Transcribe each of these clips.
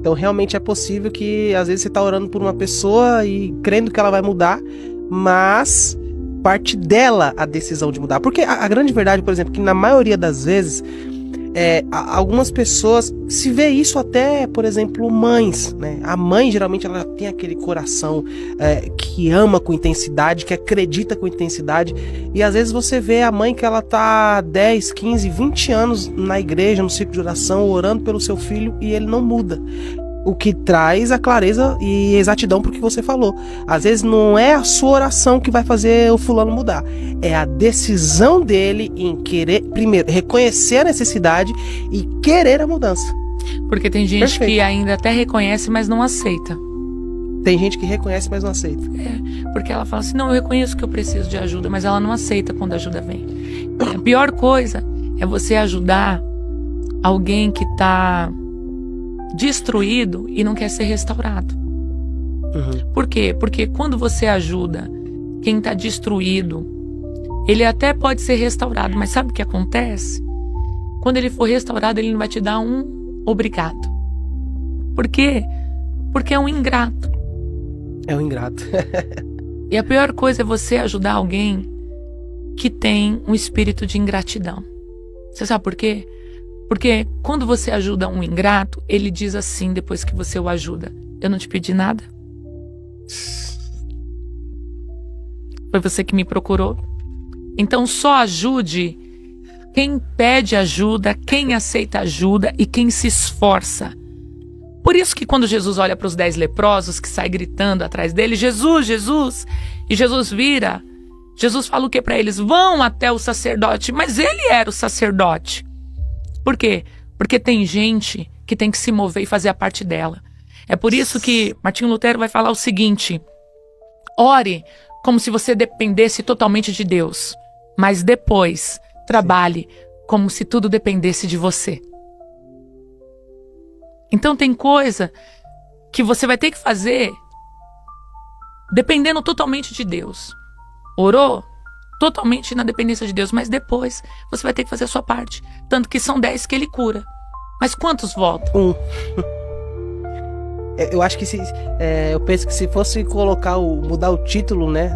Então realmente é possível que às vezes você está orando por uma pessoa e crendo que ela vai mudar, mas parte dela a decisão de mudar. Porque a grande verdade, por exemplo, que na maioria das vezes, algumas pessoas se vê isso até, por exemplo, mães, né? A mãe geralmente ela tem aquele coração que ama com intensidade, que acredita com intensidade, e às vezes você vê a mãe que ela tá 10, 15, 20 anos na igreja, no ciclo de oração, orando pelo seu filho e ele não muda. O que traz a clareza e exatidão pro que você falou. Às vezes não é a sua oração que vai fazer o fulano mudar. É a decisão dele em querer, primeiro, reconhecer a necessidade e querer a mudança. Porque tem gente Perfeito. que ainda até reconhece, mas não aceita. Tem gente que reconhece, mas não aceita. Porque ela fala assim, não, eu reconheço que eu preciso de ajuda, mas ela não aceita quando a ajuda vem. A pior coisa é você ajudar alguém que tá destruído e não quer ser restaurado. Uhum. Por quê? Porque quando você ajuda quem está destruído, ele até pode ser restaurado, mas sabe o que acontece? Quando ele for restaurado, ele não vai te dar um obrigado. Por quê? Porque é um ingrato. É um ingrato. E a pior coisa é você ajudar alguém que tem um espírito de ingratidão. Você sabe por quê? Porque quando você ajuda um ingrato, ele diz assim depois que você o ajuda: eu não te pedi nada. Foi você que me procurou. Então só ajude quem pede ajuda, quem aceita ajuda e quem se esforça. Por isso que quando Jesus olha para os 10 leprosos que saem gritando atrás dele, Jesus, Jesus, e Jesus vira, Jesus fala o que para eles? Vão até o sacerdote, mas ele era o sacerdote. Por quê? Porque tem gente que tem que se mover e fazer a parte dela. É por isso que Martinho Lutero vai falar o seguinte: ore como se você dependesse totalmente de Deus, mas depois trabalhe como se tudo dependesse de você. Então tem coisa que você vai ter que fazer dependendo totalmente de Deus. Orou? Totalmente na dependência de Deus, mas depois você vai ter que fazer a sua parte. Tanto que são 10 que ele cura. Mas quantos voltam? Eu acho que eu penso que se fosse mudar o título, né,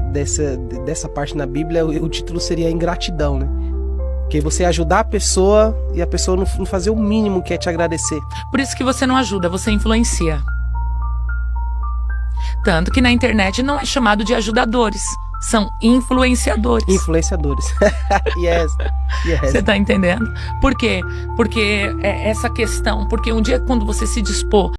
dessa parte na Bíblia, o título seria ingratidão, né? Porque você ajudar a pessoa e a pessoa não fazer o mínimo que é te agradecer. Por isso que você não ajuda, você influencia. Tanto que na internet não é chamado de ajudadores, são influenciadores. Influenciadores. Yes. Você tá entendendo? Por quê? Porque é essa questão. Porque um dia quando você se dispor